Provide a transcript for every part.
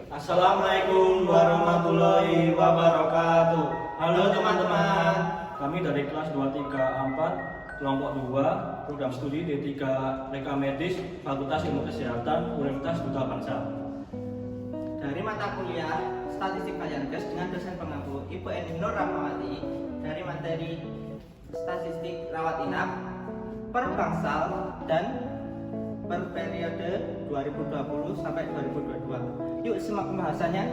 Assalamualaikum warahmatullahi wabarakatuh. Halo teman-teman, kami dari kelas 234 kelompok 2 program studi D3 Reka Medis Fakultas Ilmu Kesehatan Universitas Duta Bangsa. Dari mata kuliah Statistik Fayankes dengan dosen pengampu Ibu Eni Nur Rahmawati dari materi Statistik Rawat Inap per bangsal dan per periode 2020 sampai 2022. Yuk simak pembahasannya.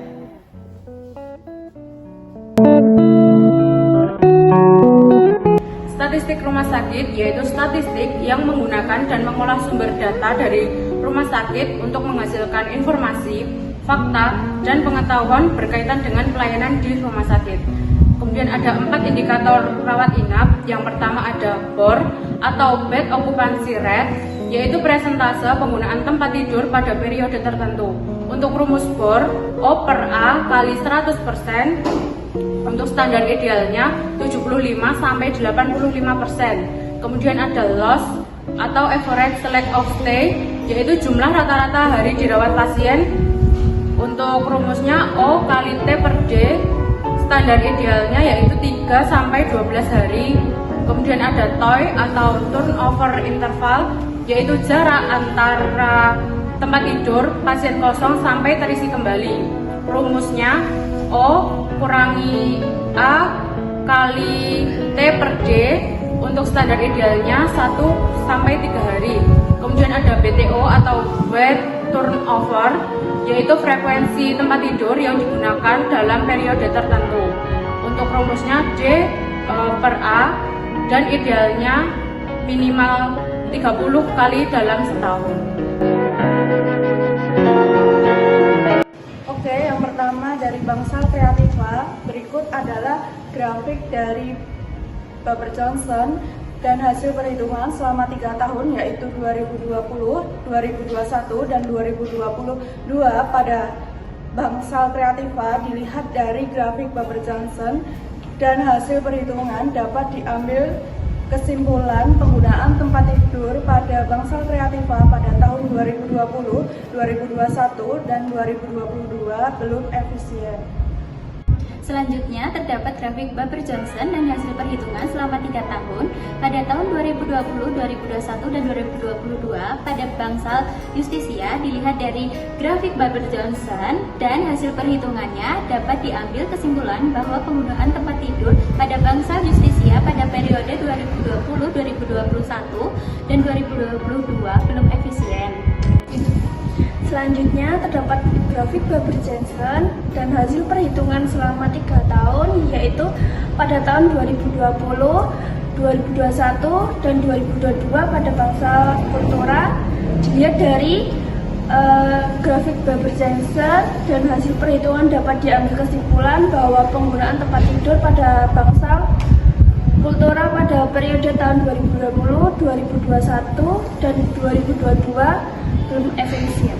Statistik rumah sakit yaitu statistik yang menggunakan dan mengolah sumber data dari rumah sakit untuk menghasilkan informasi, fakta, dan pengetahuan berkaitan dengan pelayanan di rumah sakit. Kemudian ada 4 indikator rawat inap. Yang pertama ada BOR atau Bed Occupancy Rate, yaitu presentase penggunaan tempat tidur pada periode tertentu. Untuk rumus BOR, O per A kali 100%. Untuk standar idealnya 75 sampai 85%. Kemudian ada loss atau average length of stay, yaitu jumlah rata-rata hari dirawat pasien. Untuk rumusnya O kali T per D, standar idealnya yaitu 3 sampai 12 hari. Kemudian ada TOI atau turnover interval, yaitu jarak antara tempat tidur pasien kosong sampai terisi kembali. Rumusnya O kurangi A kali T per D. Untuk standar idealnya 1 sampai 3 hari. Kemudian ada BTO atau bed turnover, yaitu frekuensi tempat tidur yang digunakan dalam periode tertentu. Untuk rumusnya D per A dan idealnya minimal 30 kali dalam setahun. Oke, yang pertama dari Bangsal Kreativa, berikut adalah grafik dari Baber Johnson dan hasil perhitungan selama 3 tahun yaitu 2020, 2021, dan 2022 pada Bangsal Kreativa. Dilihat dari grafik Baber Johnson dan hasil perhitungan dapat diambil kesimpulan penggunaan tempat tidur pada Bangsal Kreativa pada tahun 2020, 2021, dan 2022 belum efisien. Selanjutnya terdapat grafik Baber Johnson dan hasil perhitungan selama 3 tahun pada tahun 2020, 2021, dan 2022 pada Bangsal Justisia. Dilihat dari grafik Baber Johnson dan hasil perhitungannya dapat diambil kesimpulan bahwa penggunaan tempat tidur pada Bangsal Justisia pada periode 2020, 2021, dan 2022 belum efisien. Selanjutnya terdapat grafik Baber Johnson dan hasil perhitungan selama 3 tahun yaitu pada tahun 2020, 2021, dan 2022 pada Bangsal Kultura. Dilihat dari grafik Baber Johnson dan hasil perhitungan dapat diambil kesimpulan bahwa penggunaan tempat tidur pada Bangsal Kultura pada periode tahun 2020, 2021, dan 2022 belum efisien.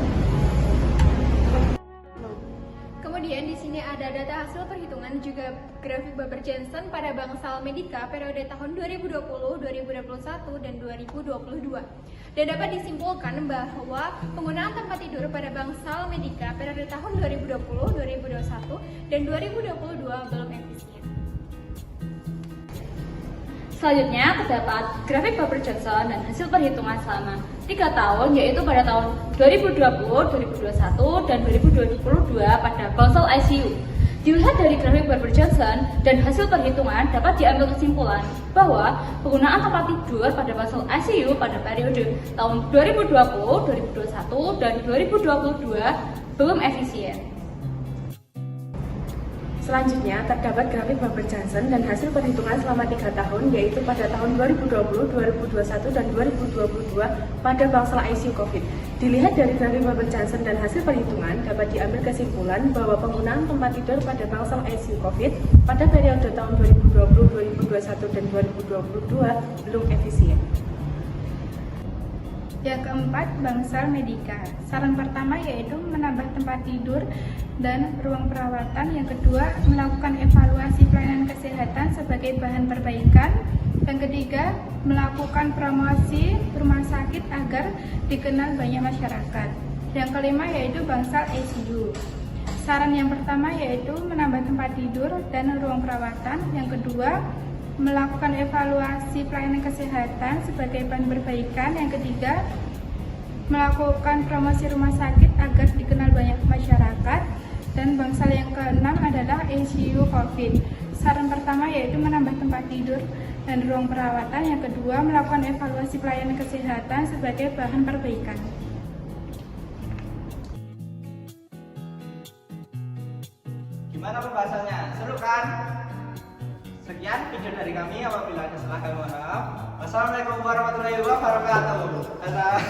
Kemudian di sini ada data hasil perhitungan juga grafik Baber Johnson pada Bangsal Medika periode tahun 2020, 2021, dan 2022. Dan dapat disimpulkan bahwa penggunaan tempat tidur pada Bangsal Medika periode tahun 2020, 2021, dan 2022 belum efisien. Selanjutnya terdapat grafik Baber Johnson dan hasil perhitungan selama 3 tahun yaitu pada tahun 2020, 2021, dan 2022 pada Bangsal ICU. Dilihat dari grafik Baber Johnson dan hasil perhitungan dapat diambil kesimpulan bahwa penggunaan tempat tidur pada Bangsal ICU pada periode tahun 2020, 2021, dan 2022 belum efisien. Selanjutnya terdapat grafik Baber Johnson dan hasil perhitungan selama 3 tahun yaitu pada tahun 2020, 2021, dan 2022 pada Bangsal ICU COVID. Dilihat dari grafik Baber Johnson dan hasil perhitungan dapat diambil kesimpulan bahwa penggunaan tempat tidur pada Bangsal ICU COVID pada periode tahun 2020, 2021, dan 2022 belum efisien. Yang keempat, Bangsal Medika. Saran pertama yaitu menambah tempat tidur dan ruang perawatan. Yang kedua, melakukan evaluasi pelayanan kesehatan sebagai bahan perbaikan. Yang ketiga, melakukan promosi rumah sakit agar dikenal banyak masyarakat. Yang kelima yaitu Bangsal ICU. Saran yang pertama yaitu menambah tempat tidur dan ruang perawatan. Yang kedua, melakukan evaluasi pelayanan kesehatan sebagai bahan perbaikan. Yang ketiga, melakukan promosi rumah sakit agar dikenal banyak masyarakat. Dan bangsal yang keenam adalah ICU COVID. Saran pertama yaitu menambah tempat tidur dan ruang perawatan. Yang kedua, melakukan evaluasi pelayanan kesehatan sebagai bahan perbaikan. Gimana pembahasannya? Seru kan? Sekian video dari kami. Apabila ada salah kami mohon maaf. Wassalamualaikum warahmatullahi wabarakatuh. Dadah.